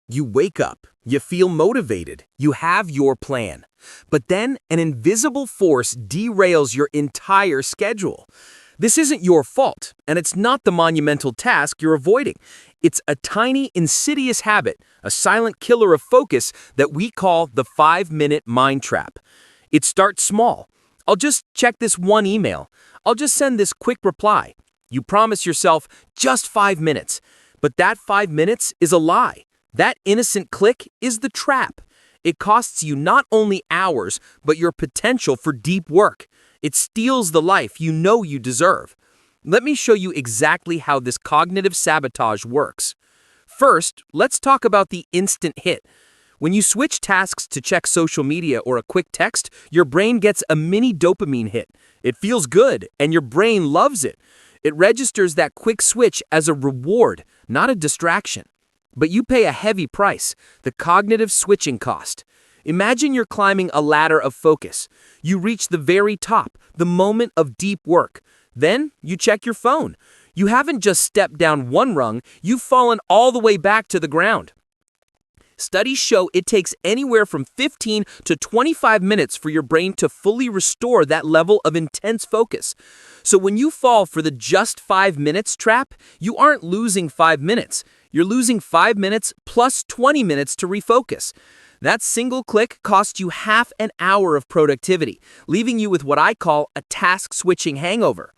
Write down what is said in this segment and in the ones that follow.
You wake up, you feel motivated, you have your plan. But then an invisible force derails your entire schedule. This isn't your fault, and it's not the monumental task you're avoiding. It's a tiny, insidious habit, a silent killer of focus that we call the 5-minute mind trap. It starts small. I'll just check this one email. I'll just send this quick reply. You promise yourself just 5 minutes. But that 5 minutes is a lie. That innocent click is the trap. It costs you not only hours, but your potential for deep work. It steals the life you know you deserve. Let me show you exactly how this cognitive sabotage works. First, let's talk about the instant hit. When you switch tasks to check social media or a quick text, your brain gets a mini dopamine hit. It feels good, and your brain loves it. It registers that quick switch as a reward, not a distraction. But you pay a heavy price, the cognitive switching cost. Imagine you're climbing a ladder of focus. You reach the very top, the moment of deep work. Then you check your phone. You haven't just stepped down one rung, you've fallen all the way back to the ground. Studies show it takes anywhere from 15 to 25 minutes for your brain to fully restore that level of intense focus. So when you fall for the just 5 minutes trap, you aren't losing 5 minutes. You're losing 5 minutes plus 20 minutes to refocus. That single click costs you half an hour of productivity, leaving you with what I call a task-switching hangover.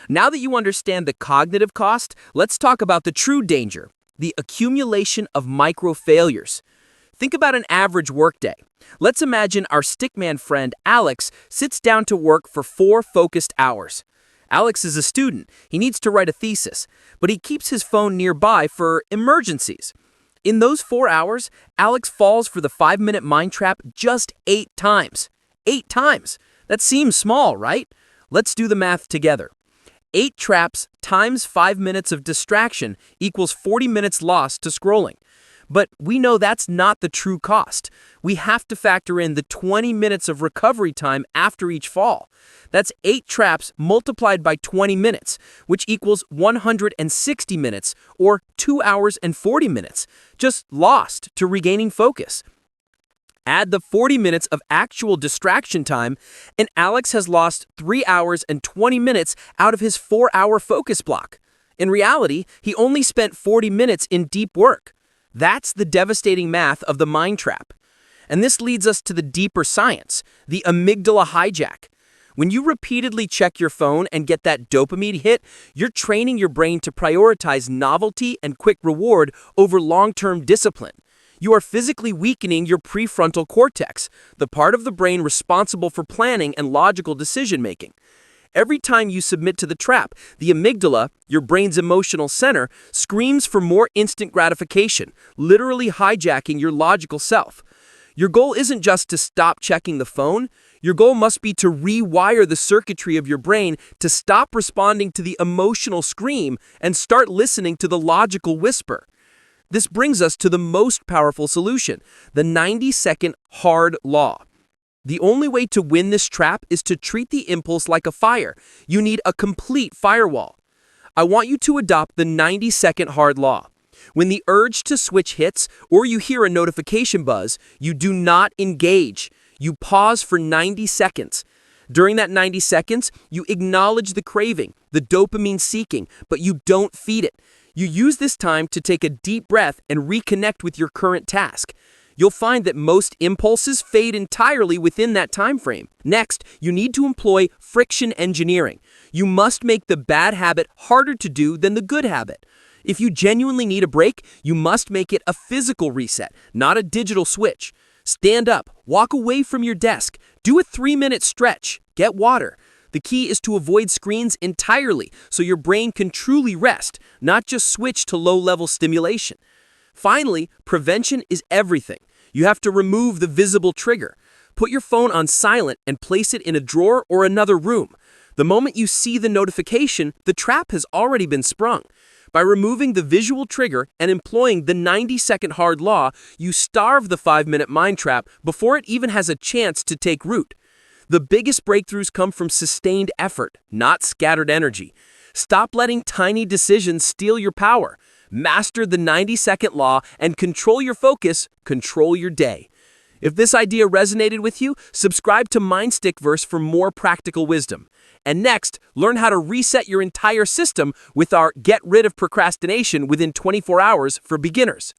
Now that you understand the cognitive cost, let's talk about the true danger, the accumulation of micro-failures. Think about an average workday. Let's imagine our stickman friend Alex sits down to work for 4 focused hours. Alex is a student. He needs to write a thesis, but he keeps his phone nearby for emergencies. In those 4 hours, Alex falls for the 5-minute mind trap just 8 times. 8 times! That seems small, right? Let's do the math together. 8 traps times 5 minutes of distraction equals 40 minutes lost to scrolling. But we know that's not the true cost. We have to factor in the 20 minutes of recovery time after each fall. That's 8 traps multiplied by 20 minutes, which equals 160 minutes, or 2 hours and 40 minutes, just lost to regaining focus. Add the 40 minutes of actual distraction time, and Alex has lost 3 hours and 20 minutes out of his 4-hour focus block. In reality, he only spent 40 minutes in deep work. That's the devastating math of the mind trap. And this leads us to the deeper science, the amygdala hijack. When you repeatedly check your phone and get that dopamine hit, you're training your brain to prioritize novelty and quick reward over long-term discipline. You are physically weakening your prefrontal cortex, the part of the brain responsible for planning and logical decision-making. Every time you submit to the trap, the amygdala, your brain's emotional center, screams for more instant gratification, literally hijacking your logical self. Your goal isn't just to stop checking the phone. Your goal must be to rewire the circuitry of your brain to stop responding to the emotional scream and start listening to the logical whisper. This brings us to the most powerful solution, the 90-second hard law. The only way to win this trap is to treat the impulse like a fire. You need a complete firewall. I want you to adopt the 90-second hard law. When the urge to switch hits or you hear a notification buzz, you do not engage. You pause for 90 seconds. During that 90 seconds, you acknowledge the craving, the dopamine seeking, but you don't feed it. You use this time to take a deep breath and reconnect with your current task. You'll find that most impulses fade entirely within that time frame. Next, you need to employ friction engineering. You must make the bad habit harder to do than the good habit. If you genuinely need a break, you must make it a physical reset, not a digital switch. Stand up, walk away from your desk, do a 3-minute stretch, get water. The key is to avoid screens entirely so your brain can truly rest, not just switch to low-level stimulation. Finally, prevention is everything. You have to remove the visible trigger. Put your phone on silent and place it in a drawer or another room. The moment you see the notification, the trap has already been sprung. By removing the visual trigger and employing the 90-second hard law, you starve the 5-minute mind trap before it even has a chance to take root. The biggest breakthroughs come from sustained effort, not scattered energy. Stop letting tiny decisions steal your power. Master the 90-second law and control your focus, control your day. If this idea resonated with you, subscribe to MindStickverse for more practical wisdom. And next, learn how to reset your entire system with our Get Rid of Procrastination Within 24 Hours for beginners.